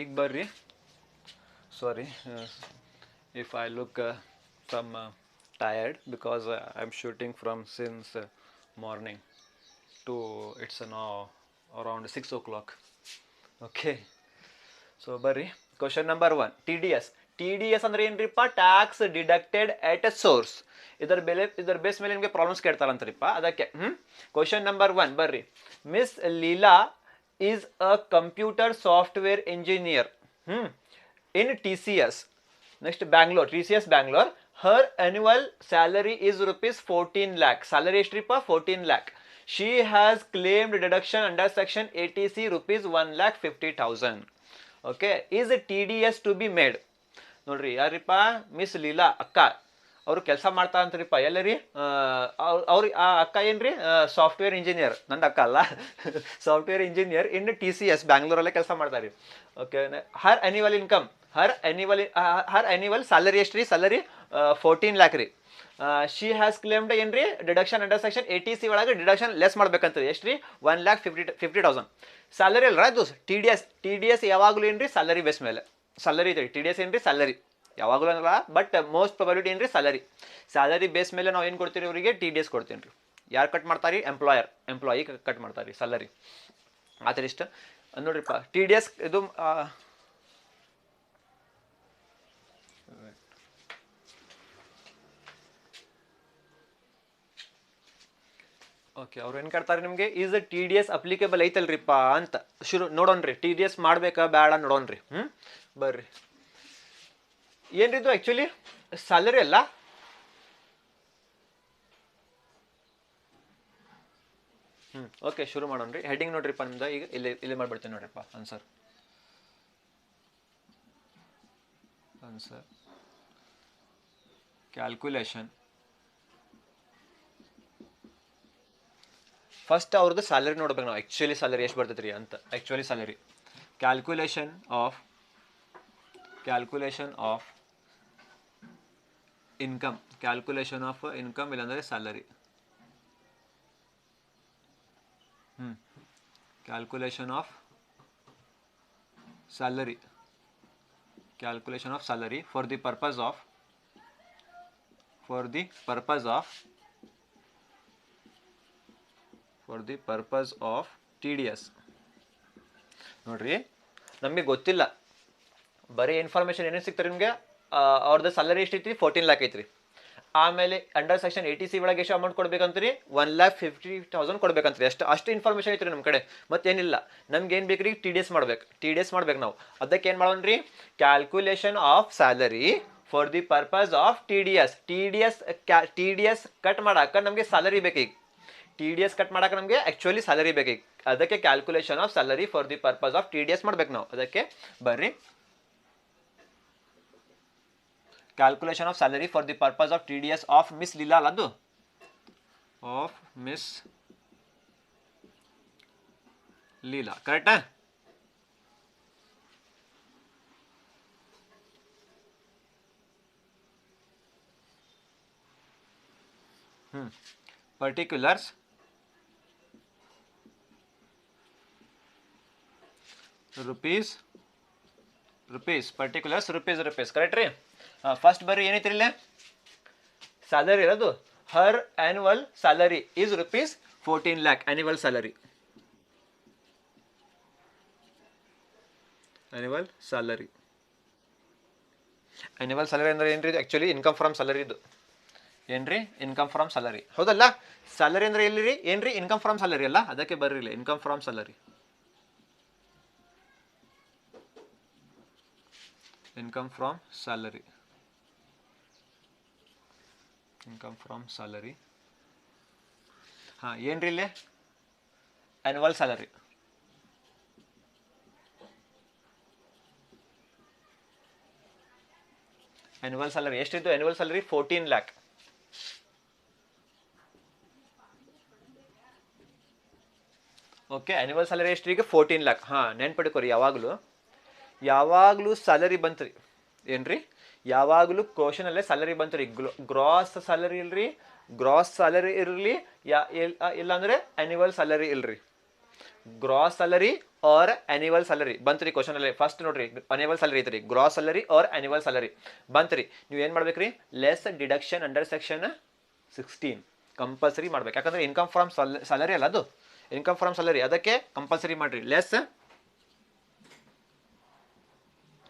ಈಗ ಬರ್ರಿ. Sorry if I look some tired because I'm shooting from since morning to it's now around 6 o'clock. Okay, so ಬರ್ರಿ question number 1 T D S ಅಂದ್ರೆ ಏನ್ರಿಪ್ಪ? Tax deducted at a source. ಇದರ base ಮೇಲೆ ನಿಮಗೆ problems ಕೇಳ್ತಾರಂತ್ರಿಪ್ಪ. ಅದಕ್ಕೆ question number 1 ಬರ್ರಿ. Miss Leela is a computer software engineer in TCS. Next, Bangalore, TCS Bangalore. Her annual salary is rupees 14 lakh. Salary estripa 14 lakh. She has claimed deduction under section ATC rupees 1,50,000. Okay, is a TDS to be made? ನೋಡ್ರಿ ಯಾರಿಪ್ಪ? Miss Leela ಅಕ್ಕ ಅವರು ಕೆಲಸ ಮಾಡ್ತಾ ಅಂತಾರಿಪ್ಪ. ಎಲ್ಲರಿ ಅವ್ರ ಆ ಅಕ್ಕ ಏನ್ರಿ? Software engineer. ನಂದು ಅಕ್ಕ ಅಲ್ಲ, ಸಾಫ್ಟ್ವೇರ್ ಇಂಜಿನಿಯರ್ ಇನ್ TCS ಬ್ಯಾಂಗ್ಳೂರಲ್ಲೇ ಕೆಲಸ ಮಾಡ್ತಾರೆ. ಓಕೆ, ಹರ್ ಆನ್ಯುವಲ್ ಇನ್ಕಮ್, ಹರ್ ಆನ್ಯುವಲ್ ಸ್ಯಾಲರಿ ಎಷ್ಟು ರೀ? ಸ್ಯಾಲರಿ 14 lakh ರೀ. ಶಿ ಹ್ಯಾಸ್ ಕ್ಲೇಮ್ಡ್ ಏನ್ರಿ? ಡಿಡಕ್ಷನ್ ಅಂಡರ್ ಸೆಕ್ಷನ್ ATC ಒಳಗೆ ಡಿಡಕ್ಷನ್ ಲೆಸ್ ಮಾಡ್ಬೇಕಂತ ಎಷ್ಟು ರೀ? 1,50,000. ಸ್ಯಾಲರಿ ಅಲ್ರ ಅದು TDS ಯಾವಾಗಲೂ ಏನ್ರಿ? ಸ್ಯಾಲರಿ ಬೇಸ್ ಮೇಲೆ ಸ್ಯಾಲರಿ ಇದೆ. TDS ಏನ್ರಿ? ಸ್ಯಾಲರಿ ಯಾವಾಗಲೂ ಅನ್ನಲ್ಲ, ಬಟ್ ಮೋಸ್ಟ್ ಪ್ರಾಬಬಿಲಿಟಿ ಏನ್ರಿ? ಸ್ಯಾಲರಿ ಬೇಸ್ ಮೇಲೆ ನಾವು ಏನು ಕೊಡ್ತೀರಿ ಅವರಿಗೆ? TDS ಕೊಡ್ತೀನಿ ರೀ. ಯಾರು ಕಟ್ ಮಾಡ್ತಾರೆ? ಎಂಪ್ಲಾಯಿ ಕಟ್ ಮಾಡ್ತಾರೆ ಸ್ಯಾಲರಿ. ಆ ಥರ ಇಷ್ಟ ನೋಡ್ರಿಪ್ಪ. TDS ಇದು ಓಕೆ, ಅವ್ರು ಏನು ಕೇಳ್ತಾರೆ ನಿಮಗೆ? ಈಸ್ TDS ಅಪ್ಲಿಕೇಬಲ್ ಐತಲ್ರಿಪ್ಪ ಅಂತ ಶುರು ನೋಡೋಣ್ರಿ. TDS ಮಾಡ್ಬೇಕಾ ಬೇಡ ನೋಡೋಣ್ರಿ. ಬರ್ರಿ. ಏನ್ರಿದು ಆ್ಯಕ್ಚುಲಿ ಸ್ಯಾಲರಿ ಅಲ್ಲ. ಓಕೆ, ಶುರು ಮಾಡೋಣ್ರಿ. ಹೆಡ್ಡಿಂಗ್ ನೋಡ್ರಿಪ್ಪ ನಿಮ್ದು. ಈಗ ಇಲ್ಲಿ ಮಾಡ್ಬಿಡ್ತೀನಿ ನೋಡ್ರಿಪ್ಪ. Answer calculation. ಫಸ್ಟ್ ಅವ್ರದ್ದು ಸ್ಯಾಲರಿ ನೋಡ್ಬೇಕು ನಾವು. ಆ್ಯಕ್ಚುಲಿ ಸ್ಯಾಲರಿ ಎಷ್ಟು ಬರ್ತೈತೆ ರೀ ಅಂತ. Actually salary calculation of income. Calculation of income ಇಲ್ಲಾಂದರೆ salary. Calculation of salary. Calculation of salary for the purpose of TDS. ನೋಡ್ರಿ, ನಮಗೆ ಗೊತ್ತಿಲ್ಲ, ಬರೀ ಇನ್ಫಾರ್ಮೇಶನ್ ಏನೇನು ಸಿಗ್ತಾರೆ ನಿಮಗೆ? ಅವ್ರದ್ದು ಸ್ಯಾಲರಿ ಎಷ್ಟೈತಿ? 14 lakh ಐತ್ರಿ. ಆಮೇಲೆ ಅಂಡರ್ ಸೆಕ್ಷನ್ ATC ಒಳಗೆ ಎಷ್ಟು ಅಮೌಂಟ್ ಕೊಡ್ಬೇಕಂತ್ರಿ? 1,50,000 ಕೊಡ್ಬೇಕಂತ್ರಿ. ಅಷ್ಟು ಇನ್ಫಾರ್ಮೇಷನ್ ಐತ್ರಿ ನಮ್ಮ ಕಡೆ. ಮತ್ತೇನಿಲ್ಲ, ನಮ್ಗೆ ಏನು ಬೇಕು ರೀ? TDS ಮಾಡ್ಬೇಕು ನಾವು. ಅದಕ್ಕೆ ಏನು ಮಾಡೋಣ್ರಿ? Calculation of salary for the purpose of TDS cut ಮಾಡಾಕ ನಮಗೆ ಸ್ಯಾಲರಿ ಬೇಕೀಗ. TDS ಕಟ್ ಮಾಡಾಕ ನಮಗೆ ಆ್ಯಕ್ಚುಲಿ ಸ್ಯಾಲರಿ ಬೇಕೀಗ. ಅದಕ್ಕೆ calculation of salary for the purpose of TDS ಮಾಡ್ಬೇಕು ನಾವು. ಅದಕ್ಕೆ ಬರ್ರಿ, calculation of salary for the purpose of TDS of miss Leela ಅಲ್ಲ, ಅದು ಆಫ್ ಮಿಸ್ ಲೀಲಾ. ಕರೆಕ್ಟಾ? Particulars rupees. Particulars rupees. Correct ರೀ? ಫಸ್ಟ್ ಬರ್ರಿ, ಏನೈತ್ರಿ ಇಲ್ಲೇ? ಸ್ಯಾಲರಿ ಇರೋದು. Her annual salary is rupees 14 lakh. Annual salary ಅಂದ್ರೆ ಏನ್ರಿ? Actually income from salary. ಇದು ಏನ್ರಿ? ಇನ್ಕಮ್ ಫ್ರಮ್ ಸ್ಯಾಲರಿ, ಹೌದಲ್ಲ? ಸ್ಯಾಲರಿ ಅಂದ್ರೆ ಎಲ್ಲಿ ಏನ್ರಿ? ಇನ್ಕಮ್ ಫ್ರಮ್ ಸ್ಯಾಲರಿ ಅಲ್ಲ? ಅದಕ್ಕೆ ಬರ್ರಿ, income from salary. Income from salary. ಏನ್ರಿ ಇಲ್ಲಿ? Annual salary. ಎಷ್ಟಿತ್ತು? Annual salary 14 lakh. Okay, annual salary ಎಷ್ಟು ಈಗ? 14 lakh. ನೆನ್ಪಿಡ್ಕೊರಿ, ಯಾವಾಗಲೂ ಸ್ಯಾಲರಿ ಬಂತು ರೀ. ಏನ್ರಿ? ಯಾವಾಗಲೂ ಕ್ವಶನಲ್ಲೇ ಸ್ಯಾಲರಿ ಬಂತು ರೀ. ಗ್ರಾಸ್ ಸ್ಯಾಲರಿ ಇರಲಿ, ಇಲ್ಲಾಂದ್ರೆ ಆನ್ಯುವಲ್ ಸ್ಯಾಲರಿ ಇಲ್ರಿ. Gross salary or annual salary ಬಂತ್ರಿ ಕ್ವಶನ್ ಅಲ್ಲಿ ಫಸ್ಟ್ ನೋಡ್ರಿ ಆನ್ಯುವಲ್ ಸ್ಯಾಲರಿ ಐತ್ರಿ gross salary or annual salary ಬಂತ್ರಿ ನೀವು ಏನು ಮಾಡ್ಬೇಕ್ರಿ less deduction under section 16 compulsory ಮಾಡ್ಬೇಕು ಯಾಕಂದ್ರೆ ಇನ್ಕಮ್ ಫ್ರಮ್ ಸ್ಯಾಲರಿ ಅಲ್ಲ ಅದು ಇನ್ಕಮ್ ಫ್ರಮ್ ಸ್ಯಾಲರಿ ಅದಕ್ಕೆ ಕಂಪಲ್ಸರಿ ಮಾಡ್ರಿ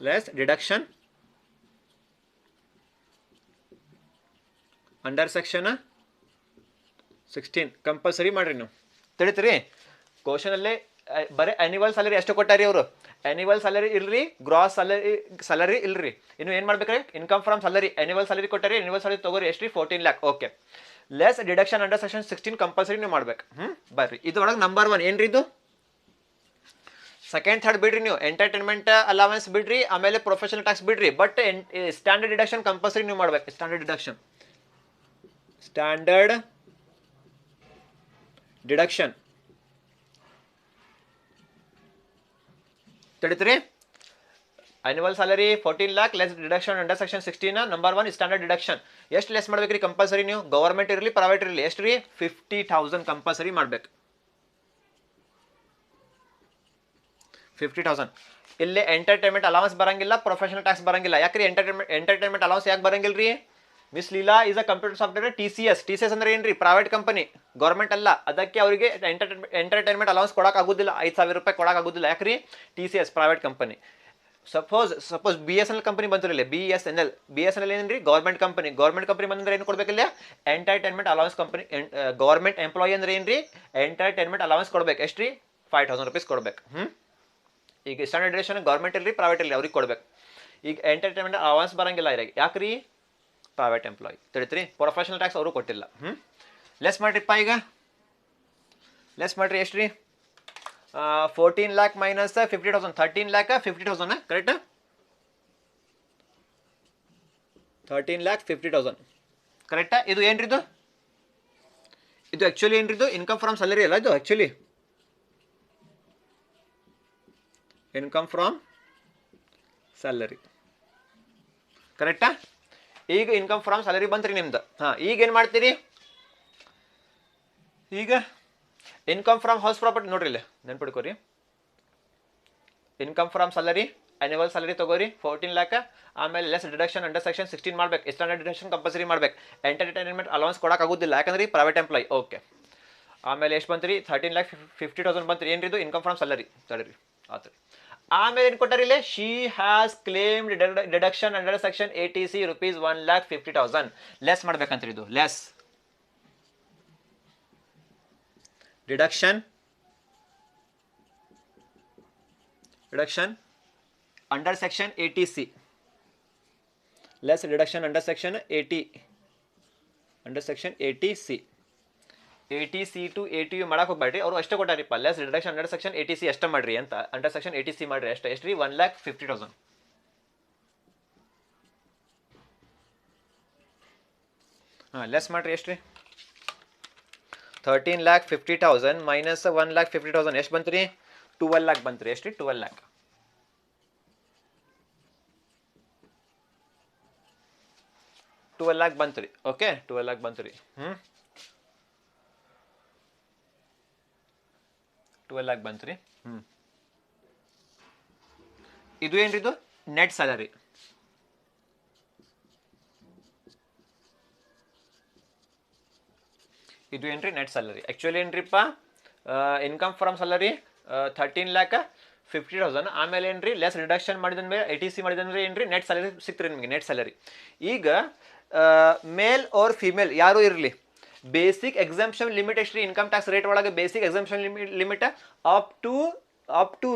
less deduction under section 16 compulsory ಮಾಡ್ರಿ ನೀವು ತಿಳಿತ್ರಿ ಕ್ವಶನ್ ಅಲ್ಲೇ ಬರೀ ಆನ್ಯುವಲ್ ಸ್ಯಾಲರಿ ಎಷ್ಟು ಕೊಟ್ಟಾರಿ ಅವರು ಆನ್ಯುವಲ್ ಸ್ಯಾಲರಿ ಇಲ್ರಿ ಗ್ರಾಸ್ ಸ್ಯಾಲರಿ ಇಲ್ರಿ ಇನ್ನು ಏನು ಮಾಡ್ಬೇಕ್ರಿ income from salary annual salary Kottari annual salary ತಗೋರಿ ಎಷ್ಟು 14 lakh okay less deduction under section 16 compulsory ನೀವು ಮಾಡ್ಬೇಕು ಬರ್ರಿ ಇದ್ರೊಳಗೆ ನಂಬರ್ 1 ಏನ್ರಿ ಇದು ಸೆಕೆಂಡ್ ಥರ್ಡ್ ಬಿಡ್ರಿ ನೀವು ಎಂಟರ್ಟೈನ್ಮೆಂಟ್ ಅಲವೆನ್ಸ್ ಬಿಡ್ರಿ ಆಮೇಲೆ ಪ್ರೊಫೆಷನಲ್ ಟ್ಯಾಕ್ಸ್ ಬಿಡ್ರಿ ಬಟ್ ಸ್ಟ್ಯಾಂಡರ್ಡ್ ಡಿಡಕ್ಷನ್ ಕಂಪಲ್ಸರಿ ನೀವು ಮಾಡ್ಬೇಕು ಸ್ಟ್ಯಾಂಡರ್ಡ್ ಡಿಡಕ್ಷನ್ ತಿಳಿತ್ರಿ annual salary 14 lakh less deduction under section 16 number 1 standard deduction ಎಷ್ಟು ಲೆಸ್ ಮಾಡ್ಬೇಕ್ರಿ ಕಂಪಲ್ಸರಿ ನೀವು ಗವರ್ಮೆಂಟ್ ಇರಲಿ ಪ್ರೈವೇಟ್ ಇರಲಿ ಎಷ್ಟು ರೀ 50,000 ಕಂಪಲ್ಸರಿ ಮಾಡ್ಬೇಕು 50,000 ಇಲ್ಲಿ ಎಂಟರ್ಟೈನ್ಮೆಂಟ್ ಅಲವೆನ್ಸ್ ಬರಂಗಿಲ್ಲ ಪ್ರೊಫೆಷನಲ್ ಟ್ಯಾಕ್ಸ್ ಬರಂಗಿಲ್ಲ ಯಾಕ್ರಿ ಎಂಟರ್ಟೈನ್ಮೆಂಟ್ ಅಲವೆನ್ಸ್ ಯಾಕೆ ಬರಂಗಿಲ್ಲ ರೀ miss Leela is a computer software TCS ಅಂದ್ರೆ ಏನ್ರಿ ಪ್ರೈವೇಟ್ ಕಂಪನಿ ಗೌರ್ಮೆಂಟ್ ಅಲ್ಲ ಅದಕ್ಕೆ ಅವರಿಗೆ ಎಂಟರ್ಟೈನ್ಮೆಂಟ್ ಅಲವೆನ್ಸ್ ಕೊಡಕ್ಕೆ ಆಗೋದಿಲ್ಲ 5,000 ರೂಪಾಯಿ ಕೊಡಕ್ಕೆ ಆಗೋದಿಲ್ಲ ಯಾಕ್ರಿ TCS private company suppose BSNL company ಬಂತಿರಲಿಲ್ಲ BSNL ಏನ್ರಿ ಗೌರ್ಮೆಂಟ್ ಕಂಪನಿ ಬಂದ್ರೆ ಏನು ಕೊಡ್ಬೇಕಿಲ್ಲ entertainment allowance company government employee ಅಂದ್ರೆ ಏನ್ರಿ ಎಂಟರ್ಟೈನ್ಮೆಂಟ್ ಅಲವೆನ್ಸ್ ಕೊಡ್ಬೇಕು ಎಷ್ಟ್ರಿ 5,000 ರೂಪೀಸ್ ಕೊಡ್ಬೇಕು ಈಗ ಸ್ಟ್ಯಾಂಡರ್ಡ್ ಡಿಡಕ್ಷನ್ ಗೌರ್ಮೆಂಟ್ ಇರಲಿ ಪ್ರೈವೇಟ್ ಇರಲಿ ಅವ್ರಿಗೆ ಕೊಡ್ಬೇಕು ಈಗ ಎಂಟರ್ಟೈನ್ಮೆಂಟ್ ಅಲವೆನ್ಸ್ ಬರಂಗಿಲ್ಲ ಇರಾಗಿ ಯಾಕ್ರಿ ಪ್ರೈವೇಟ್ ಎಂಪ್ಲಾಯಿ ತಿಳಿತ್ರಿ ಪ್ರೊಫೆಷನಲ್ ಟ್ಯಾಕ್ಸ್ ಅವರು ಕೊಟ್ಟಿಲ್ಲ ಲೆಸ್ ಮಾಡ್ರಿಪ್ಪ ಈಗ ಲೆಸ್ ಮಾಡ್ರಿ ಎಷ್ಟು ರೀ 14 lakh minus 50,000 13 lakh 50,000 correct 13 lakh 50,000 ಕರೆಕ್ಟಾ ಇದು ಏನ್ರಿ ಇದು ಆ್ಯಕ್ಚುಲಿ ಏನ್ರಿ ಇದು ಇನ್ಕಮ್ ಫ್ರಮ್ ಸ್ಯಾಲರಿ ಅಲ್ಲ ಇದು ಆ್ಯಕ್ಚುಲಿ ಇನ್ಕಮ್ ಫ್ರಮ್ ಸ್ಯಾಲರಿ ಕರೆಕ್ಟಾ ಈಗ ಇನ್ಕಮ್ ಫ್ರಮ್ ಸ್ಯಾಲರಿ ಬಂತ್ರಿ ನಿಮ್ದು ಈಗ ಏನು ಮಾಡ್ತೀರಿ ಈಗ ಇನ್ಕಮ್ ಫ್ರಮ್ ಹೌಸ್ ಪ್ರಾಪರ್ಟಿ ನೋಡ್ರಿ ಇಲ್ಲಿ ನೆನ್ಪಿಡ್ಕೋರಿ income from salary annual salary ತಗೋರಿ 14 lakh ಆಮೇಲೆ ಲೆಸ್ ಡಿಡಕ್ಷನ್ ಅಂಡರ್ ಸೆಕ್ಷನ್ 16 ಮಾಡ್ಬೇಕು ಸ್ಟ್ಯಾಂಡರ್ಡ್ ಡಿಡಕ್ಷನ್ ಕಂಪಲ್ಸರಿ ಮಾಡ್ಬೇಕು ಎಂಟರ್ಟೈನ್ಮೆಂಟ್ ಅಲವೆನ್ಸ್ ಕೊಡಕ್ಕೆ ಆಗೋದಿಲ್ಲ ಯಾಕಂದ್ರೆ ಪ್ರೈವೇಟ್ ಎಂಪ್ಲಾಯಿ ಓಕೆ ಆಮೇಲೆ ಎಷ್ಟು ಬಂತ್ರಿ 13 lakh 50,000 ಬಂತ್ರಿ ಏನ್ರಿ ಇದು ಇನ್ಕಮ್ ಫ್ರಮ್ ಸ್ಯಾಲರಿ ತಡೀರಿ ಆತ್ರಿ ಆಮೇಲೆ ಏನು ಕೊಟ್ಟಾರಿ ಇಲ್ಲಿ she has claimed deduction under section 80C rupees 1,50,000 less ಮಾಡ್ಬೇಕಂತ್ರಿ ಇದು less deduction under section 80C less deduction under section 80C 80C to 80U ಮಾಡಕ್ಕೆ ಹೋಗ್ಬೇಡ್ರಿ ಅವರು ಅಷ್ಟೇ ಕೊಟ್ಟಾರಿಪ್ಪ less deduction under section 80C ಅಷ್ಟೇ ಮಾಡ್ರಿ ಅಂತ ಅಂಡರ್ ಸೆಕ್ಷನ್ 80C ಮಾಡ್ರಿ ಅಷ್ಟೇ ಎಷ್ಟು ರೀ 1,50,000 ಲೆಸ್ ಮಾಡ್ರಿ ಎಷ್ಟು ರೀ 13,50,000 ಮೈನಸ್ 1,50,000 ಎಷ್ಟು ಬಂತು ರೀ 12 lakh ಬಂತು ರೀ ಎಷ್ಟು ರೀ 12 lakh 12 lakh ಬಂತು ರೀ ಓಕೆ 12 lakh ಬಂತು ರೀ 12 lakh ಬಂತು ರೀ ಇದು ಏನ್ರಿ ಇದು ನೆಟ್ ಸ್ಯಾಲರಿ ಇದು ಏನ್ರಿ ನೆಟ್ ಸ್ಯಾಲರಿ ಆ್ಯಕ್ಚುಲಿ ಏನ್ರಿಪ್ಪ ಇನ್ಕಮ್ ಫ್ರಮ್ ಸ್ಯಾಲರಿ 13 lakh 50,000 ಆಮೇಲೆ ಏನ್ರಿ ಲೆಸ್ ರಿಡಕ್ಷನ್ ಮಾಡಿದಂದ್ರೆ 80C ಮಾಡಿದಂದ್ರೆ ಏನ್ರಿ ನೆಟ್ ಸ್ಯಾಲರಿ ಸಿಕ್ತ್ರಿ ನಿಮಗೆ ನೆಟ್ ಸ್ಯಾಲರಿ ಈಗ ಮೇಲ್ ಆರ್ ಫಿಮೇಲ್ ಯಾರು ಇರಲಿ ಬೇಸಿಕ್ ಎಕ್ಸಾಮ್ಷನ್ ಲಿಮಿಟ್ ಎಷ್ಟು ರೀ ಇನ್ಕಮ್ ಟ್ಯಾಕ್ಸ್ ರೇಟ್ ಒಳಗೆ basic exemption limit up to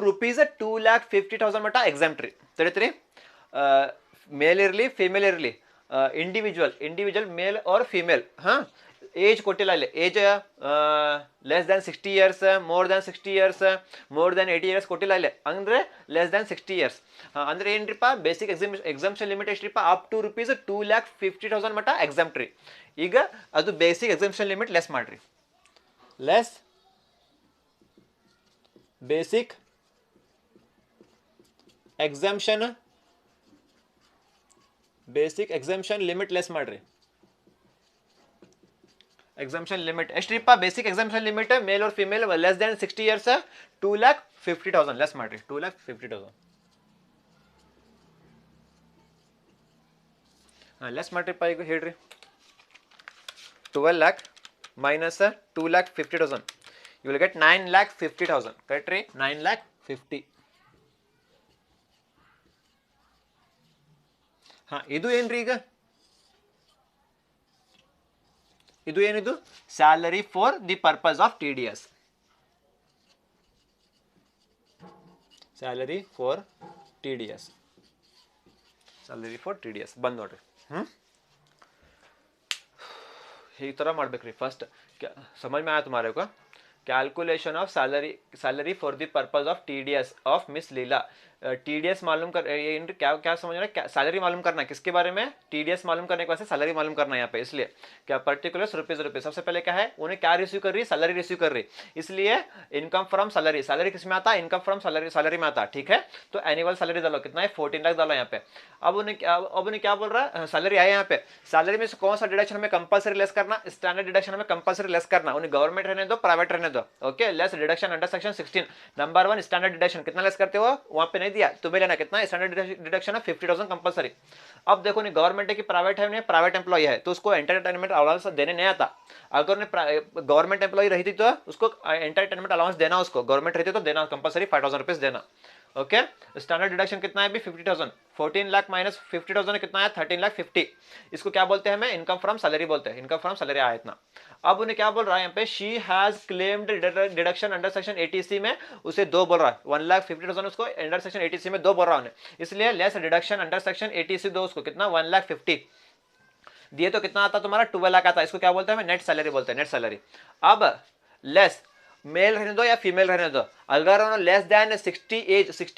rupees 2,50,000 ಮಟ್ಟ ಎಕ್ಸಾಮ್ಟ್ ರೀ ತಿಳಿತ್ರಿ ಮೇಲ್ ಇರಲಿ ಫಿಮೇಲ್ ಇರಲಿ individual mail or female age ಕೊಟ್ಟಿಲ್ಲ ಅಲ್ಲಿ age less than 60 years more than 60 years more than 80 years ಕೊಟ್ಟಿಲ್ಲ ಇಲ್ಲಿ ಅಂದರೆ ಲೆಸ್ ದ್ಯಾನ್ 60 years ಅಂದರೆ ಏನ್ರಿಪ್ಪ ಬೇಸಿಕ್ ಎಕ್ಸಾಮ್ಷನ್ ಲಿಮಿಟ್ ಎಷ್ಟ್ರಿಪ್ಪ ಅಪ್ ಟು rupees 2,50,000 ಮಟ್ಟ ಎಕ್ಸಾಮ್ಟ್ ರೀ ಈಗ ಅದು ಬೇಸಿಕ್ ಎಕ್ಸಾಮ್ಷನ್ ಲಿಮಿಟ್ ಲೆಸ್ ಮಾಡ್ರಿ less basic exemption limit less ಮಾಡ್ರಿ ಎಕ್ಸಾಮ್ಷನ್ ಲಿಮಿಟ್ ಎಷ್ಟ್ರಿಪ್ಪ basic exemption limit male or female less than 60 years 2,50,000 less ಮಾಡ್ರಿ 2,50,000 ಲೆಸ್ ಮಾಡ್ರಿಪ್ಪ ಈಗ ಹೇಳ್ರಿ 12 lakh minus 2,50,000 you will get 9,50,000 correct ರೀ 9,50,000 ಇದು ಏನ್ರಿ ಈಗ ಇದು ಏನಿದು salary for the purpose of TDS salary for TDS salary for TDS ಬಂದ್ ನೋಡ್ರಿ ಈ ಥರ ಮಾಡ್ಬೇಕ್ರಿ ಫಸ್ಟ್ समझ में आया तुम्हारे को calculation of salary for the purpose of TDS of miss Leela TDS मालूम कर क्या क्या समझ रहे हैं सैलरी मालूम करना है किसके बारे में TDS मालूम करने के वास्ते सैलरी मालूम करना है यहाँ पे इसलिए क्या पर्टिकुलर्स रुपीज सबसे पहले क्या है उन्हें क्या रिसीव कर रही है सैलरी रिसीव कर रही इसलिए इनकम फ्रॉम सैलरी किस में आता है इनकम फ्रॉम सैलरी में आता है ठीक है तो एनुअल सैलरी डालो कितना है 14 लाख डालो यहाँ पे अब उन्हें क्या बोल रहा है सैलरी आया यहाँ पे सैलरी में से कौन सा डिडक्शन हमें कंपल्सरी लेस करना स्टैंडर्ड डिडक्शन हमें कंपल्सरी लेस करना उन्हें गवर्नमेंट रहने दो प्राइवेट रहने दो okay less deduction under section 16 number 1 standard deduction कितना लेस करते हो वहां पे नहीं दिया तुम्हें लेना कितना स्टैंडर्ड डिडक्शन है 50,000 कंपल्सरी अब देखो नहीं गवर्नमेंट है कि प्राइवेट है प्राइवेट एम्प्लॉय है तो उसको एंटरटेनमेंट अलाउंस देने नहीं आता अगर गवर्नमेंट एम्प्लॉय रही थी तो उसको एंटरटेनमेंट अलाउंस देना उसको गवर्नमेंट रहती तो देना कंपल्सरी 5,000 रुपीज देना ओके स्टैंडर्ड डिडक्शन कितना है अभी 50,000 14 लाख माइनस 50,000 कितना है 13,50,000 इसको क्या बोलते हैं हमें इनकम फ्रॉम सैलरी बोलते हैं इनकम फ्रॉम सैलरी आया इतना अब उन्हें क्या बोल रहा है यहाँ पे she has claimed deduction under section 80C में उसे 2 बोल रहा है 1,50,000 उसको अंडर सेक्शन 80C में 2 बोल रहा है इसलिए less deduction under section 80C 2 उसको कितना 1,50,000 दिए तो कितना आता तुम्हारा 12 लाख आता इसको क्या बोलते हैं नेट सैलरी बोलते हैं नेट सैलरी अब लेस मेल रहने दो या फीमेल रहने दो अगर उन्होंने लेस देन 60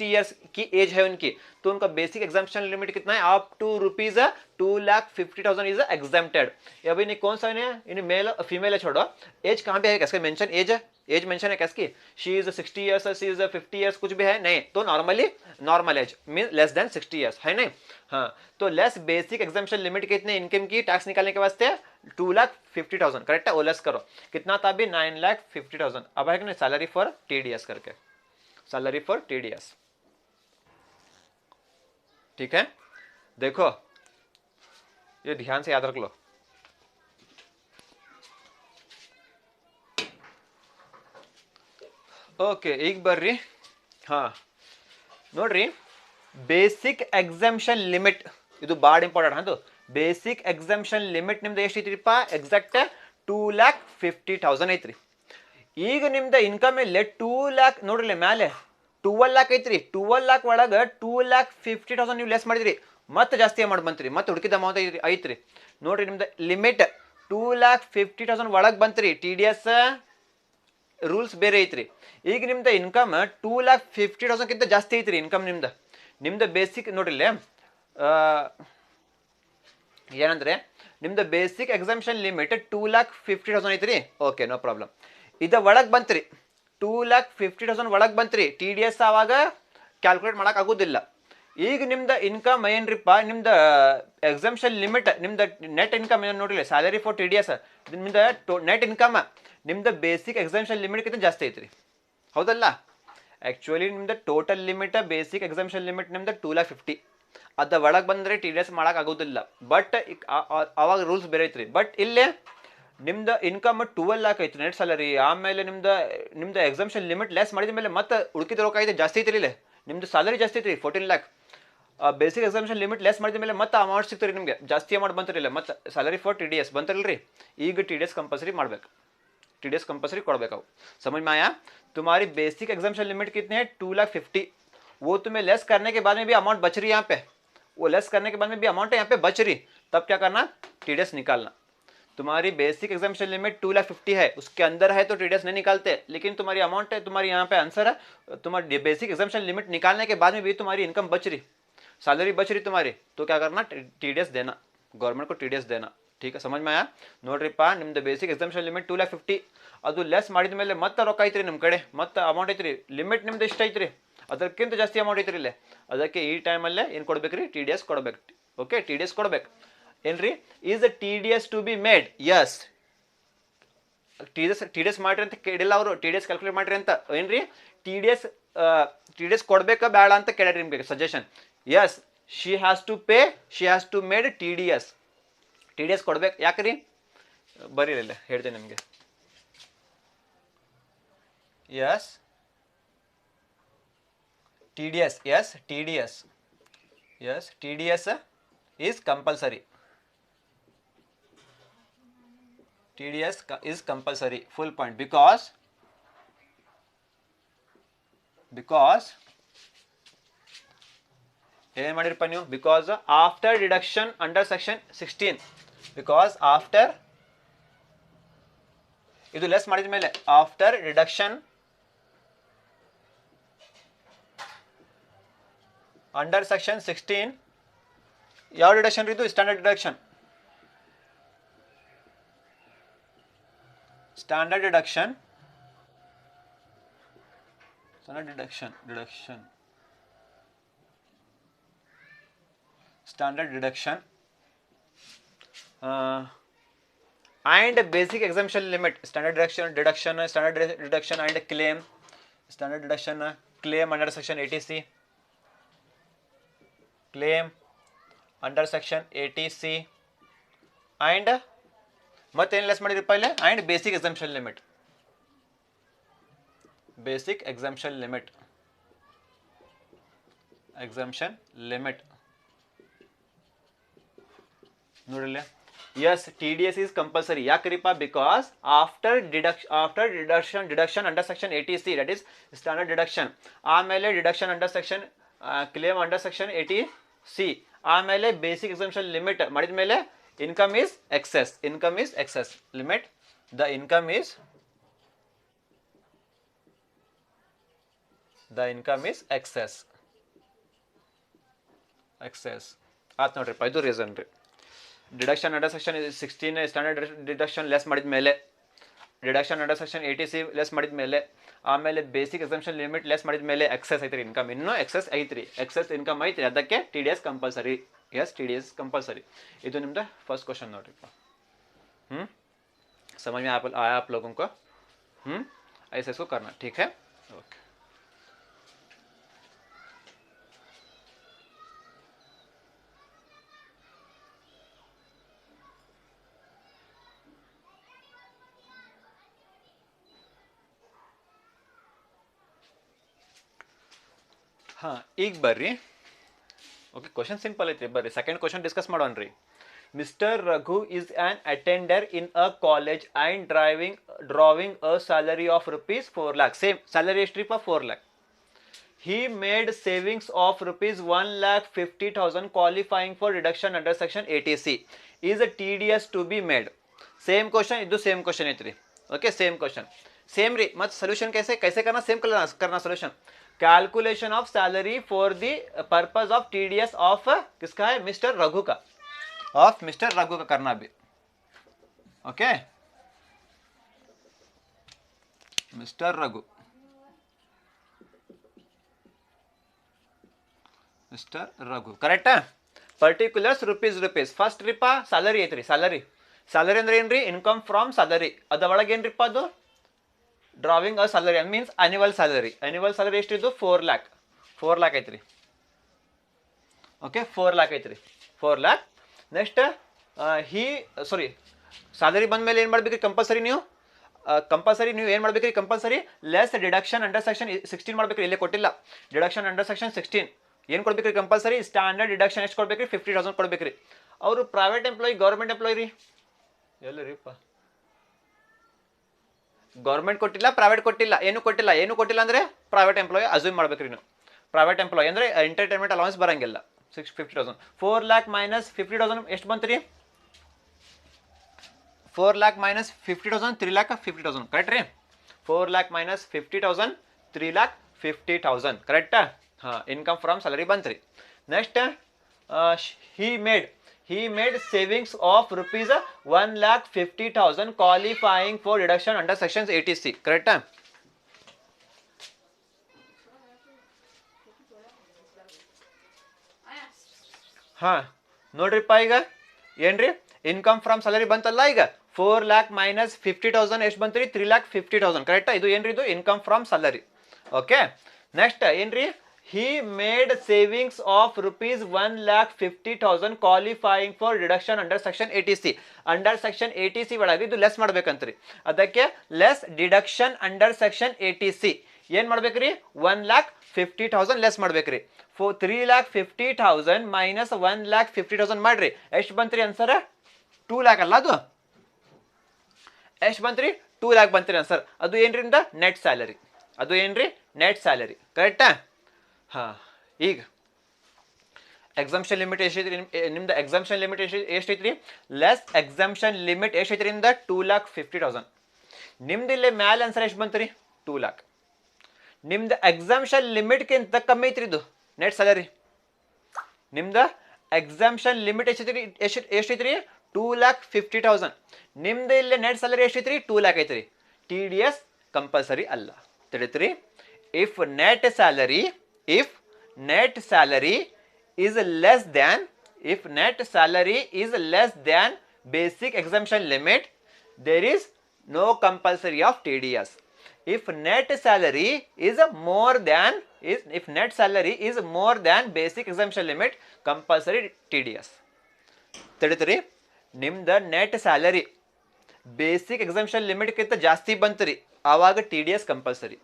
ईयर्स की एज है उनकी तो उनका बेसिक एग्जाम्पशन लिमिट कितना है अप टू ₹2,50,000 इज एग्जाम्प्टेड अभी नहीं कौन सा इन्हें मेल फीमेल है छोड़ो एज कहाँ पे है कैसे मेंशन एज मेंशन है कैसे she is 60 years she is 50 years कुछ भी है नहीं तो normal age mean less than 60 years है नहीं हाँ तो लेस बेसिक एग्जाम्पशन लिमिट कितने इनकम की टैक्स निकालने के वास्ते 2,50,000 करेक्ट है वो लेस करो कितना था अभी 9,50,000 अब है कि नहीं सैलरी फॉर TDS करके सैलरी फॉर TDS ठीक है देखो ये ध्यान से याद रख लो ओके एक बार री हाँ नोड्री ಬೇಸಿಕ್ ಎಕ್ಸಂಪ್ಷನ್ ಲಿಮಿಟ್ ಇದು ಭಾಳ ಇಂಪಾರ್ಟೆಂಟ್ ಅದು ಬೇಸಿಕ್ ಎಕ್ಸಂಪ್ಷನ್ ಲಿಮಿಟ್ ನಿಮ್ದು ಎಷ್ಟು ಐತ್ರಿಪ್ಪ ಎಕ್ಸಾಕ್ಟ್ 2,50,000 ಐತ್ರಿ ಈಗ ನಿಮ್ದು ಇನ್ಕಮ್ ಇಲ್ಲಿ 2 ಲ್ಯಾಕ್ ನೋಡ್ರಿ ಮೇಲೆ 12 ಲ್ಯಾಕ್ ಐತ್ರಿ 12 ಲ್ಯಾಕ್ ಒಳಗೆ 2,50,000 ನೀವು ಲೆಸ್ ಮಾಡಿದ್ರಿ ಮತ್ತೆ ಜಾಸ್ತಿ ಅಮೌಂಟ್ ಬಂತ್ರಿ ಮತ್ತೆ ಹುಡುಕಿದ ಅಮೌಂಟ್ ಐತ್ರಿ ನೋಡ್ರಿ ನಿಮ್ದು ಲಿಮಿಟ್ 2,50,000 ಒಳಗೆ ಬಂತ್ರಿ TDS ರೂಲ್ಸ್ ಬೇರೆ ಐತ್ರಿ ಈಗ ನಿಮ್ದು ಇನ್ಕಮ್ 2,50,000 ಕಿಂತ ಜಾಸ್ತಿ ಐತ್ರಿ ಇನ್ಕಮ್ ನಿಮ್ದು ಬೇಸಿಕ್ ನೋಡ್ರಿಲ್ಲ ಏನಂದ್ರೆ ನಿಮ್ದು ಬೇಸಿಕ್ ಎಕ್ಸಾಮ್ಷನ್ ಲಿಮಿಟ್ 2,50,000 ಐತ್ರಿ ಓಕೆ ನೋ ಪ್ರಾಬ್ಲಮ್ ಇದು ಒಳಗೆ ಬಂತ್ರಿ 2,50,000 ಒಳಗೆ ಬಂತ್ರಿ TDS ಆವಾಗ ಕ್ಯಾಲ್ಕುಲೇಟ್ ಮಾಡಕ್ ಆಗೋದಿಲ್ಲ ಈಗ ನಿಮ್ದು ಇನ್ಕಮ್ ಏನ್ರಿಪ್ಪ ನಿಮ್ದು ಎಕ್ಸಾಮ್ಷನ್ ಲಿಮಿಟ್ ನಿಮ್ದು ನೆಟ್ ಇನ್ಕಮ್ ಏನು ನೋಡ್ರಿ ಸ್ಯಾಲರಿ ಫಾರ್ TDS ನಿಮ್ದು ನೆಟ್ ಇನ್ಕಮ್ ನಿಮ್ದು ಬೇಸಿಕ್ ಎಕ್ಸಾಮ್ಷನ್ ಲಿಮಿಟ್ ಕಿಂತ ಜಾಸ್ತಿ ಐತ್ರಿ ಹೌದಲ್ಲ ಆಕ್ಚುಲಿ ನಿಮ್ದು total limit basic exemption limit ನಿಮ್ದು 2,50,000 ಅದ ಒಳಗೆ ಬಂದರೆ TDS ಮಾಡಕ್ ಆಗೋದಿಲ್ಲ ಬಟ್ ಅವಾಗ ರೂಲ್ಸ್ ಬೇರೆ ಐತ್ರಿ ಬಟ್ ಇಲ್ಲೇ ನಿಮ್ದು ಇನ್ಕಮ್ 12 ಲ್ಯಾಕ್ ಐತ್ರಿ ನೆಟ್ ಸ್ಯಾಲರಿ ಆಮೇಲೆ ನಿಮ್ದು ಎಕ್ಸಾಮ್ಷನ್ ಲಿಮಿಟ್ ಲೆಸ್ ಮಾಡಿದ ಮೇಲೆ ಮತ್ತೆ ಉಳ್ಕಿದ ರೊಕ್ಕ ಇದೆ ಜಾಸ್ತಿ ಐತ್ರಿ ಇಲ್ಲೇ ನಿಮ್ದು ಸ್ಯಾಲರಿ ಜಾಸ್ತಿ ಐತ್ರಿ 14 lac basic exemption limit less ಮಾಡಿದ ಮೇಲೆ ಮತ್ತೆ ಅಮೌಂಟ್ ಸಿಗ್ತರಿ ನಿಮಗೆ ಜಾಸ್ತಿ ಅಮೌಂಟ್ ಬಂತಿರಲಿಲ್ಲ ಮತ್ತೆ ಸ್ಯಾಲರಿ ಫಾರ್ TDS ಬಂತಿರಲ್ರಿ ಈಗ TDS ಕಂಪಲ್ಸರಿ ಮಾಡ್ಬೇಕು TDS कंपल्सरी ಕೊಡಬೇಕು समझ में आया तुम्हारी बेसिक एग्जाम्पशन लिमिट कितने है 2,50,000 वो तुम्हें लेस करने के बाद में भी अमाउंट बच रही है यहाँ पे वो लेस करने के बाद में भी अमाउंट यहाँ पे बच रही तब क्या करना TDS निकालना तुम्हारी बेसिक एग्जाम्पशन लिमिट 2,50,000 है उसके अंदर है तो TDS नहीं निकालते लेकिन तुम्हारी अमाउंट है तुम्हारी यहाँ पे आंसर है तुम्हारी बेसिक एग्जाम्पशन लिमिट निकालने के बाद में भी तुम्हारी इनकम बच रही सैलरी बच रही तुम्हारी तो क्या करना TDS देना गवर्नमेंट को TDS देना ठीक है समझ में आया ನೋಡ್ರಿಪ್ಪ ನಿಮ್ದು ಬೇಸಿಕ್ ಎಕ್ಸಾಮ್ಷನ್ ಲಿಮಿಟ್ 2,50,000 ಅದು ಲೆಸ್ ಮಾಡಿದ ಮೇಲೆ ಮತ್ತೆ ರೊಕ್ಕ ಐತ್ರಿ ನಿಮ್ಮ ಕಡೆ ಮತ್ತೆ ಅಮೌಂಟ್ ಐತ್ರಿ ಲಿಮಿಟ್ ನಿಮ್ದು ಇಷ್ಟ ಐತ್ರಿ ಅದಕ್ಕಿಂತ ಜಾಸ್ತಿ ಅಮೌಂಟ್ ಐತ್ರಿ ಇಲ್ಲೇ ಅದಕ್ಕೆ ಈ ಟೈಮಲ್ಲೇ ಏನು ಕೊಡ್ಬೇಕ್ರಿ TDS ಕೊಡ್ಬೇಕು ಓಕೆ TDS ಕೊಡ್ಬೇಕು ಏನ್ರಿ is TDS to be made yes T D S ಮಾಡಿರಿ ಅಂತ ಕೇಳಿಲ್ಲ ಅವರು, ಟಿ ಡಿ ಎಸ್ ಕ್ಯಾಲ್ಕುಲೇಟ್ ಮಾಡಿರಿ ಅಂತ ಏನ್ರಿ, ಟಿ ಡಿ ಎಸ್ ಕೊಡ್ಬೇಕಾ ಬೇಡ ಅಂತ ಕೇಳ್ರಿ ನಿಮಗೆ suggestion. Yes, she has to made T D S ಕೊಡ್ಬೇಕು. ಯಾಕ್ರಿ ಬರೀಲಿಲ್ಲ ಹೇಳ್ತೇನೆ ನಿಮಗೆ. Yes T D S is compulsory. TDS is compulsory. Full point. Because ಏನು ಮಾಡಿರಪ್ಪ ನೀವು, because after deduction under section 16, because after ಇದು ಲೆಸ್ ಮಾಡಿದ ಮೇಲೆ, ಆಫ್ಟರ್ ಡಿಡಕ್ಷನ್ ಅಂಡರ್ ಸೆಕ್ಷನ್ 16 ಯಾವ ಡಿಡಕ್ಷನ್ ಇದು, standard deduction. Standard deduction and basic exemption limit. Standard deduction and claim. Standard deduction claim under section 80C. Claim under section 80C and ಮತ್ತೆ ಏನು less ಮಾಡಿರಪ್ಪ ಇಲ್ಲಿ, and basic exemption limit. ನೋಡಿಲ್ಲ. Yes, T D S is compulsory. ಯಾಕ್ರಿಪ್ಪ, because after deduction under section 80C, that is standard deduction, ಆಮೇಲೆ deduction under section claim under section 80C, ಆಮೇಲೆ basic exemption limit ಮಾಡಿದ ಮೇಲೆ income is excess limit. The income is excess ಆಯ್ತು ನೋಡ್ರಿಪ್ಪ. ಇದು reason ರೀ. Deduction under section 16 standard deduction less ಮಾಡಿದ ಮೇಲೆ, deduction under section 80C less ಮಾಡಿದ ಮೇಲೆ, ಆಮೇಲೆ ಬೇಸಿಕ್ ಎಕ್ಸಂಪ್ಷನ್ ಲಿಮಿಟ್ ಲೆಸ್ ಮಾಡಿದ ಮೇಲೆ ಎಕ್ಸೆಸ್ ಐತ್ರಿ ಇನ್ಕಮ್, ಇನ್ನೂ ಎಕ್ಸೆಸ್ ಐತ್ರಿ, ಎಕ್ಸೆಸ್ ಇನ್ಕಮ್ ಐತ್ರಿ, ಅದಕ್ಕೆ T D S compulsory. Yes, T D S compulsory. ಇದು ನಿಮ್ದು ಫಸ್ಟ್ ಕ್ವಶನ್ ನೋಡ್ರಿಪ್ಪ. समझ में आया आप लोगों को? ऐसे इसको करना, ठीक है? ओके. हाँ, ಈಗ ಬರ್ರಿ. ಓಕೆ, ಕ್ವಶನ್ ಸಿಂಪಲ್ ಐತ್ರಿ, ಬರ್ರಿ ಸೆಕೆಂಡ್ ಕ್ವಶನ್ ಡಿಸ್ಕಸ್ ಮಾಡೋಣ್ರಿ. Mister Raghu is an attender in a college and drawing a salary of rupees 4 lakh. Same salary ಎಷ್ಟು ರೀಪ, 4 lakh. He made savings of rupees 1,50,000 qualifying for reduction under section 80C. Is a TDS to be made? Same question, ಇದು same question ಐತ್ರಿ. Okay, same question, same ರೀ. ಮತ್ತು solution कैसे करना, same करना solution. Calculation of salary for the purpose of TDS of किसका है, mister Raghu का, ऑफ मिस्टर रघु का करना भी. Okay, mister Raghu correct. Particulars rupees first रिप स्यालरी ಐತ್ರಿ. ಸ್ಯಾಲರಿ ಅಂದ್ರೆ ಏನ್ರಿ, ಇನ್ಕಮ್ ಫ್ರಮ್ ಸ್ಯಾಲರಿ. ಅದರೊಳಗೆ ಏನ್ರಿಪ್ಪ, ಅದು drawing a salary means annual salary ಎಷ್ಟಿದ್ದು, 4 lakh ಐತ್ರಿ. ಓಕೆ, 4 lakh ಐತ್ರಿ, 4 lakh. ನೆಕ್ಸ್ಟ್ ಸ್ಯಾಲರಿ ಬಂದ ಮೇಲೆ ಏನು ಮಾಡ್ಬೇಕ್ರಿ, ಕಂಪಲ್ಸರಿ ನೀವು ಏನು ಮಾಡ್ಬೇಕ್ರಿ, compulsory less deduction under section 16 ಮಾಡ್ಬೇಕ್ರಿ. ಇಲ್ಲೇ ಕೊಟ್ಟಿಲ್ಲ, ಡಿಡಕ್ಷನ್ ಅಂಡರ್ ಸೆಕ್ಷನ್ 16 ಏನು ಕೊಡ್ಬೇಕ್ರಿ, ಕಂಪಲ್ಸರಿ ಸ್ಟ್ಯಾಂಡರ್ಡ್ ಡಿಡಕ್ಷನ್ ಎಷ್ಟು ಕೊಡ್ಬೇಕ್ರಿ, 50,000 ಕೊಡ್ಬೇಕ್ರಿ. ಅವರು ಪ್ರೈವೇಟ್ ಎಂಪ್ಲಾಯಿ, ಗೌರ್ಮೆಂಟ್ ಎಂಪ್ಲಾಯಿ ರೀ, ಎಲ್ಲರಿಪ್ಪ, ಗೌರ್ಮೆಂಟ್ ಕೊಟ್ಟಿಲ್ಲ, ಪ್ರೈವೇಟ್ ಕೊಟ್ಟಿಲ್ಲ, ಏನು ಕೊಟ್ಟಿಲ್ಲ ಅಂದರೆ ಪ್ರೈವೇಟ್ ಎಂಪ್ಲಾಯಿ ಅಸ್ಯೂಮ್ ಮಾಡ್ಬೇಕ್ರಿ ನೀವು. ಪ್ರೈವೇಟ್ ಎಂಪ್ಲಾಯಿ ಅಂದರೆ ಎಂಟರ್ಟೈನ್ಮೆಂಟ್ ಅಲೌನ್ಸ್ ಬರಂಗಿಲ್ಲ. 50,000 4 lakh minus 50,000 ಎಷ್ಟು ಬಂತು ರೀ, 4 lakh minus 50,000 3,50,000 ಕರೆಕ್ಟ್ ರೀ. 4 lakh minus 50,000 3,50,000 ಕರೆಕ್ಟಾ. ಹಾಂ, ಇನ್ಕಮ್ ಫ್ರಮ್ ಸ್ಯಾಲರಿ ಬಂತು ರೀ. Next he made savings of rupees 1,50,000 qualifying for reduction under sections 80C correct. ಹಾಂ ನೋಡ್ರಿಪ್ಪ, ಈಗ ಏನ್ರಿ ಇನ್ಕಮ್ ಫ್ರಮ್ ಸ್ಯಾಲರಿ ಬಂತಲ್ಲ, ಈಗ 4 lakh minus 50,000 ಎಷ್ಟು ಬಂತ್ರಿ 3,50,000 ಕರೆಕ್ಟಾ ಇದು ಏನ್ರಿ ಇದು income from salary okay next ಏನ್ರಿ he made savings of rupees 1,50,000 qualifying for deduction under section 80C under section 80C ಒಳಗೆ ಇದು ಲೆಸ್ ಮಾಡ್ಬೇಕಂತ್ರಿ ಅದಕ್ಕೆ less deduction under section 80C ಏನ್ ಮಾಡ್ಬೇಕ್ರಿ 1,50,000 ಲೆಸ್ ಮಾಡ್ಬೇಕ್ರಿ 3,50,000 ಮೈನಸ್ 1,50,000 ಮಾಡ್ರಿ ಎಷ್ಟು ಬಂತ್ರಿ ಆನ್ಸರ್ 2 lakh ಅಲ್ಲ ಅದು ಎಷ್ಟು ಬಂತ್ರಿ 2 lakh ಬಂತ್ರಿ ಆನ್ಸರ್ ಅದು ಏನ್ರಿ ನೆಟ್ ಸ್ಯಾಲರಿ ಅದು ಏನ್ರಿ ನೆಟ್ ಸ್ಯಾಲರಿ ಕರೆಕ್ಟಾ ಹಾಂ ಈಗ ಎಕ್ಸಾಮ್ಷನ್ ಲಿಮಿಟ್ ಎಷ್ಟೈತ್ರಿ ನಿಮ್ದು ಎಕ್ಸಾಮ್ಷನ್ ಲಿಮಿಟ್ ಎಷ್ಟೈತ್ರಿ ಲೆಸ್ ಎಕ್ಸಾಮ್ಷನ್ ಲಿಮಿಟ್ ಎಷ್ಟೈತ್ರಿ ನಿಮ್ದು 2,50,000 ನಿಮ್ದು ಇಲ್ಲೇ ಮ್ಯಾಲೆ ಆನ್ಸರ್ ಎಷ್ಟು ಬಂತ್ರಿ 2 lakh ನಿಮ್ದು ಎಕ್ಸಾಮ್ಷನ್ ಲಿಮಿಟ್ಗಿಂತ ಕಮ್ಮಿ ಐತ್ರಿ ಇದು ನೆಟ್ ಸ್ಯಾಲರಿ ನಿಮ್ದು ಎಕ್ಸಾಮ್ಷನ್ ಲಿಮಿಟ್ ಎಷ್ಟೈತ್ರಿ ಎಷ್ಟೈತ್ರಿ 2,50,000 ನಿಮ್ದು ಇಲ್ಲೇ ನೆಟ್ ಸ್ಯಾಲರಿ ಎಷ್ಟೈತ್ರಿ 2 lakh ಐತ್ರಿ TDS ಕಂಪಲ್ಸರಿ ಅಲ್ಲ ತಿಳಿತ್ರಿ if net salary is less than basic exemption limit there is no compulsory of TDS if net salary is more than basic exemption limit compulsory TDS ತಿಳಿತ್ರಿ ನಿಮ್ದು net salary basic exemption limit ಕಿಂತ ಜಾಸ್ತಿ ಬಂತ್ರಿ ಆವಾಗ TDS compulsory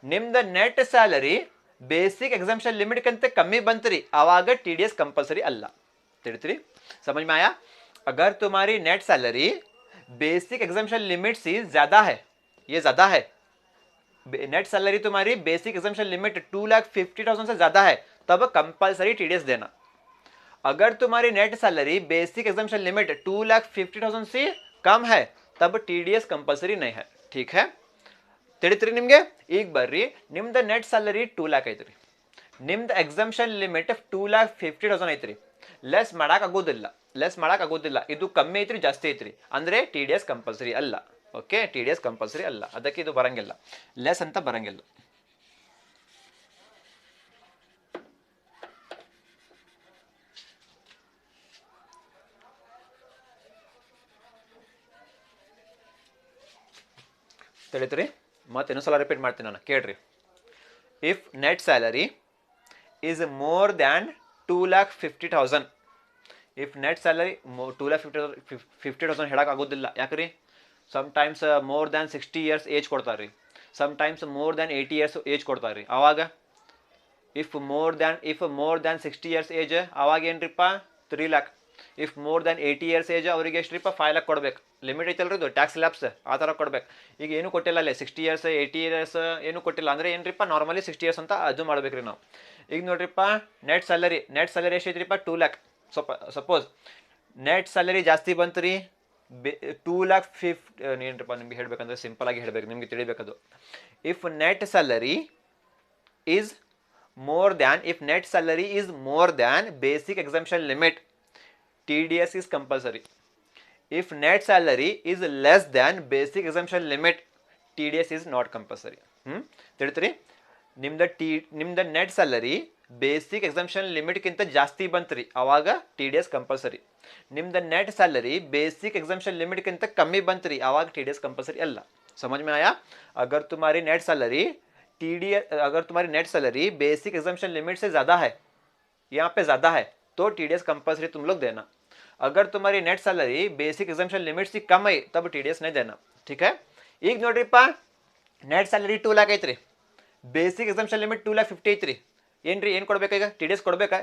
ನಿಮ್ದು net salary basic exemption limit ಕಂತ कमी बनतरी आवाग TDS compulsory Allah ತಿಳಿತ್ರಿ समझ में आया अगर तुम्हारी net salary basic exemption limit से ज्यादा है ये ज्यादा है नेट सैलरी तुम्हारी बेसिक एग्जाम्शन लिमिट 2,50,000 से ज्यादा है तब कंपल्सरी TDS देना अगर तुम्हारी net salary basic exemption limit 2,50,000 से कम है तब TDS कंपल्सरी नहीं है ठीक है ತಿಳಿತ್ರಿ ನಿಮಗೆ ಈಗ ಬರ್ರಿ ನಿಮ್ದು ನೆಟ್ ಸ್ಯಾಲರಿ 2 lakh ಐತ್ರಿ ನಿಮ್ದು ಎಕ್ಸಾಮ್ಷನ್ ಲಿಮಿಟ್ 2,50,000 ಐತ್ರಿ ಲೆಸ್ ಮಾಡಾಕಾಗೋದಿಲ್ಲ ಇದು ಕಮ್ಮಿ ಐತ್ರಿ ಜಾಸ್ತಿ ಐತ್ರಿ ಅಂದ್ರೆ TDS ಕಂಪಲ್ಸರಿ ಅಲ್ಲ ಓಕೆ TDS ಕಂಪಲ್ಸರಿ ಅಲ್ಲ ಅದಕ್ಕೆ ಇದು ಬರಂಗಿಲ್ಲ ಲೆಸ್ ಅಂತ ಬರಂಗಿಲ್ಲ ತಿಳಿತ್ರಿ ಮತ್ತೆ ಇನ್ನೊಂದ್ಸಲ ರಿಪೀಟ್ ಮಾಡ್ತೀನಿ ನಾನು ಕೇಳ್ರಿ if net salary is more than 2,50,000 if net salary 2,50,000 ಹೇಳೋಕ್ಕಾಗೋದಿಲ್ಲ ಯಾಕ್ರಿ sometimes more than 60 years age ಕೊಡ್ತಾರೆ ರೀ sometimes more than 80 years age ಕೊಡ್ತಾರೆ ರೀ ಆವಾಗ if more than 60 years age ಆವಾಗ ಏನ್ರಿಪ್ಪ 3 lakh if more than 80 years age ಅವರಿಗೆ ಎಷ್ಟ್ರಿಪ್ಪ 5 lakh ಕೊಡ್ಬೇಕು limit ಐತಲ್ರಿ ಇದು ಟ್ಯಾಕ್ಸ್ ಲ್ಯಾಪ್ಸ್ ಆ ಥರ ಕೊಡ್ಬೇಕು ಈಗ ಏನು ಕೊಟ್ಟಿಲ್ಲ ಅಲ್ಲೇ 60 years 80 years ಏನು ಕೊಟ್ಟಿಲ್ಲ ಅಂದರೆ ಏನ್ರಿಪ್ಪ ನಾರ್ಮಲಿ 60 years ಅಂತ ಅದು ಮಾಡ್ಬೇಕ್ರಿ ನಾವು ಈಗ ನೋಡ್ರಿಪ್ಪ ನೆಟ್ ಸ್ಯಾಲರಿ ಎಷ್ಟೈತ್ರಿಪ್ಪ 2 lakh ಸಪೋಸ್ ನೆಟ್ ಸ್ಯಾಲರಿ ಜಾಸ್ತಿ ಬಂತು ರೀ 2,50,000 ಏನ್ರಿಪ್ಪ ನಿಮ್ಗೆ ಹೇಳ್ಬೇಕಂದ್ರೆ ಸಿಂಪಲ್ ಆಗಿ ಹೇಳ್ಬೇಕು ನಿಮ್ಗೆ ತಿಳಿಬೇಕದು if net salary is more than basic exemption limit TDS is compulsory. If net salary is less than basic exemption limit, TDS is not compulsory. ತಿಳಿತ್ರಿ ನಿಮ್ದ ನೆಟ್ ಸ್ಯಾಲರಿ ಬೇಸಿಕ್ ಎಕ್ಸಾಮ್ಷನ್ ಲಿಮಿಟ್ಗಿಂತ ಜಾಸ್ತಿ ಬಂತ್ರಿ ಆವಾಗ TDS ಕಂಪಲ್ಸರಿ ನಿಮ್ದ net salary basic exemption ಲಿಮಿಟ್ಗಿಂತ ಕಮ್ಮಿ ಬಂತ್ರಿ ಆವಾಗ TDS compulsory ಅಲ್ಲ समझ में आया अगर तुम्हारी net salary basic exemption limit से ज़्यादा है यहाँ पे ज़्यादा है तो TDS कंपल्सरी तुम लोग देना अगर तुम्हारी net salary basic exemption limit से कम है तब TDS नहीं देना ठीक है ಈಗ ನೋಡ್ರಿಪ್ಪ ನೆಟ್ ಸ್ಯಾಲರಿ 2 lakh ಐತ್ರಿ ಬೇಸಿಕ್ ಎಕ್ಸಾಮ್ಷನ್ ಲಿಮಿಟ್ 2,50,000 ಐತ್ರಿ ಏನ್ರಿ ಏನು ಕೊಡ್ಬೇಕಾ ಈಗ TDS ಕೊಡ್ಬೇಕಾ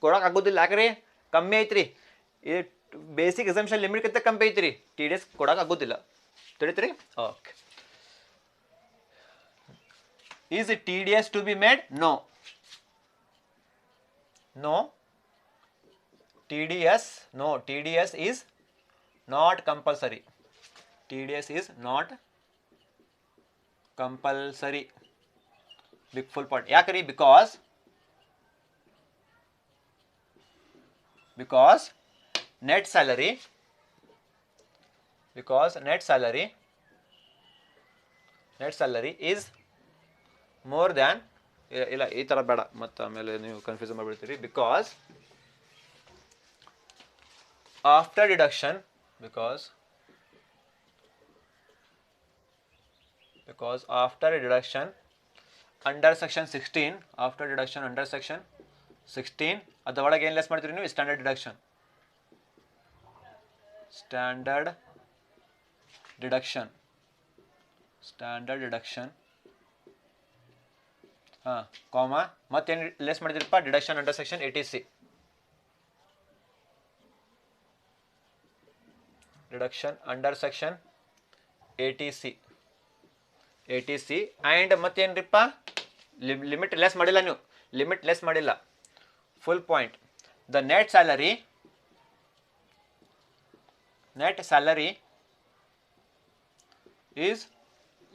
ಕೊಡೋಕೆ ಆಗೋದಿಲ್ಲ ಯಾಕ್ರಿ ಕಮ್ಮಿ ಐತ್ರಿ ಬೇಸಿಕ್ ಎಕ್ಸಾಮ್ಷನ್ ಲಿಮಿಟ್ಗಿಂತ ಕಮ್ಮಿ ಐತ್ರಿ TDS ಕೊಡೋಕೆ ಆಗೋದಿಲ್ಲ ತಿಳಿತ್ರಿ okay is TDS to be made no TDS is not compulsory. TDS is not compulsory. Big full point. Yakari because net salary is more than ಇಲ್ಲ ಈ ಥರ ಬೇಡ ಮತ್ತು ಆಮೇಲೆ ನೀವು confuse ಮಾಡಿಬಿಡ್ತೀರಿ because after deduction because after a deduction under section 16, after deduction under section 16 ಅದರೊಳಗೆ ಏನು less ಮಾಡ್ತೀರಿ ನೀವು ಸ್ಟ್ಯಾಂಡರ್ಡ್ ಡಿಡಕ್ಷನ್ ಸ್ಟ್ಯಾಂಡರ್ಡ್ ಡಿಡಕ್ಷನ್ ಹಾಂ ಕಾಮ ಮತ್ತೇನು ಲೆಸ್ ಮಾಡಿದಿರಪ್ಪ deduction under section 80C deduction under section 80C and ಮತ್ತೇನ್ರಿಪ್ಪ ಲಿಮಿಟ್ ಲೆಸ್ ಮಾಡಿಲ್ಲ ನೀವು ಲಿಮಿಟ್ ಲೆಸ್ ಮಾಡಿಲ್ಲ full point the net salary is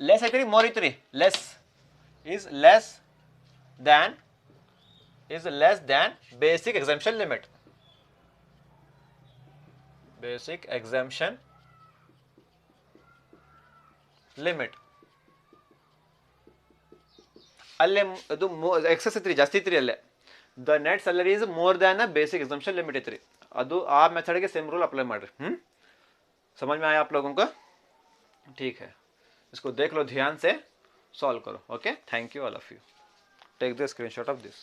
less ಐತ್ರಿ ಮೋರ್ ಐತ್ರಿ less is less than basic exemption limit. Basic exemption limit. ಅಲ್ಲೇ ಅದು excess ಐತ್ರಿ ಜಾಸ್ತಿ ಐತ್ರಿ ಅಲ್ಲೇ the net salary is more than a basic exemption limit ಐತ್ರಿ ಅದು ಆ ಮೆಥಡ್ಗೆ ಸೇಮ್ रूल अप्लाई ಮಾಡ್ರಿ समझ में आया आप लोगों को ठीक है इसको देख लो ध्यान से सॉल्व करो okay thank you all of you take the screenshot of this